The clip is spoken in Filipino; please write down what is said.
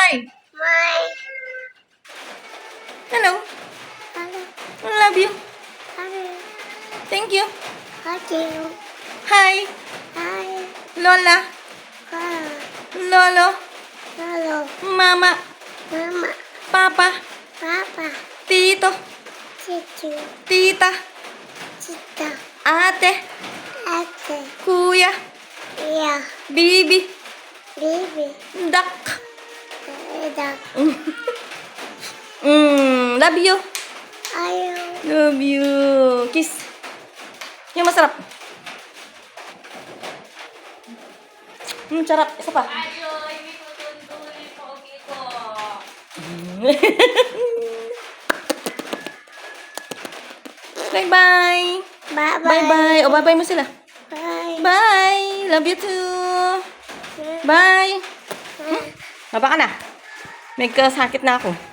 smile. My. Hello. Hello. I love you. Hello. Thank you. Hello. Hi. Hi. Lola. Hello. Lolo. Hello. Mama. Mama. Papa. Papa. Tito. Tito. Tita. Tita. Ate. Ate. Kuya. Yeah. Bibi. Baby. Duck. Dog. Love you. Ayaw. Love you. Kiss. Yung masarap. Sarap. Isa pa. Ayoy, may tutunduli po ko. Bye-bye. Bye-bye. Bye-bye. O, bye-bye mo sila. Bye. Bye. Love you too. Bye. Baba ka na. May kasakit na ako.